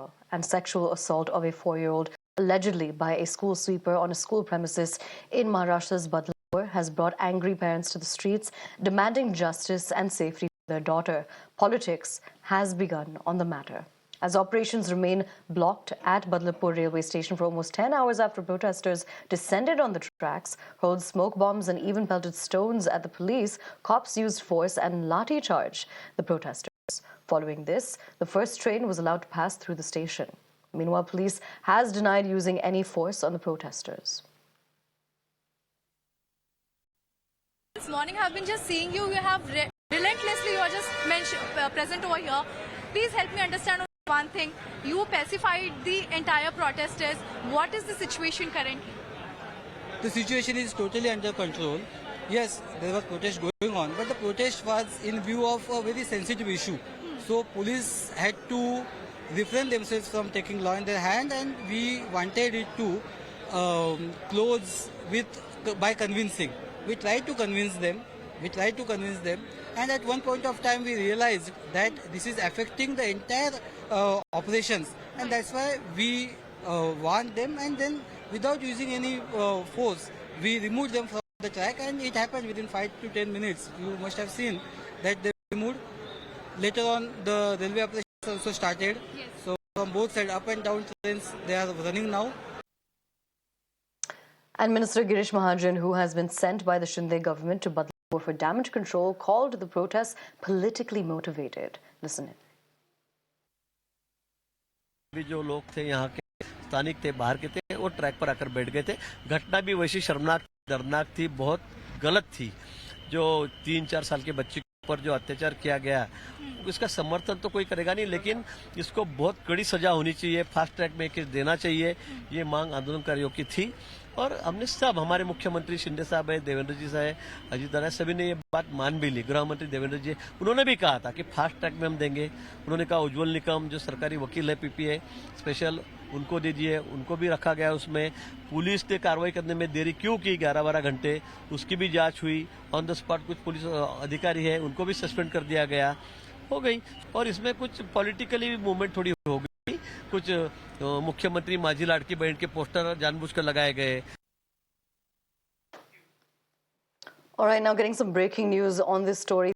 murder and sexual assault of a 4-year-old allegedly by a school sweeper on a school premises in Maharashtra's Badlapur has brought angry parents to the streets demanding justice and safety for their daughter. Politics has begun on the matter, as operations remain blocked at Badlapur railway station for almost 10 hours after protesters descended on the tracks, hurled smoke bombs and even pelted stones at the police. Cops used force and lathi charge the protesters. Following this, the first train was allowed to pass through the station. Meanwhile, police has denied using any force on the protesters. This morning I've been just seeing you have relentlessly, you are just present over here. Please help me understand one thing. You pacified the entire protesters. What is the situation currently? The situation is totally under control. Yes, there was protest going on, but the protest was in view of a very sensitive issue. So police had to refrain themselves from taking law in their hand, and we wanted it to close by convincing. We tried to convince them, and at one point of time we realized that this is affecting the entire operations, and that's why we warned them, and then without using any force, we removed them from the track, and it happened within 5 to 10 minutes. You must have seen that they removed. Later on, the railway operations also started. Yes. So from both sides, up and down trains, they are running now. And Minister Girish Mahajan, who has been sent by the Shinde government to Badlapur for damage control, called the protests politically motivated. Listen in. भी जो लोग थे यहाँ के स्थानिक थे, बाहर के थे, वो ट्रैक पर आकर बैठ गए थे। घटना भी वैसी शर्मनाक, दर्दनाक थी, बहुत गलत थी। जो 3-4 साल के बच्चे पर जो अत्याचार किया गया, इसका समर्थन तो कोई करेगा नहीं, लेकिन इसको बहुत कड़ी सजा होनी चाहिए, फास्ट ट्रैक में केस देना चाहिए, ये मांग आंदोलनकारियों की थी। और हमने सब, हमारे मुख्यमंत्री शिंदे साहब है, देवेंद्र जी साहब है, अजीत दादा, सभी ने ये बात मान भी ली। गृह मंत्री देवेंद्र जी, उन्होंने भी कहा था कि फास्ट ट्रैक में हम देंगे। उन्होंने कहा उज्ज्वल निकम जो सरकारी वकील है, पीपीए स्पेशल, उनको दीजिए, उनको भी रखा गया। उसमें पुलिस ने कार्रवाई करने में देरी क्यों की 11-12 घंटे, उसकी भी जांच हुई। ऑन द स्पॉट कुछ पुलिस अधिकारी है, उनको भी सस्पेंड कर दिया गया, हो गई। और इसमें कुछ पॉलिटिकली मूवमेंट थोड़ी हो गई, कुछ मुख्यमंत्री माझी लाडकी बहन के पोस्टर जानबूझकर लगाए गए। All right, now getting some breaking news on this story.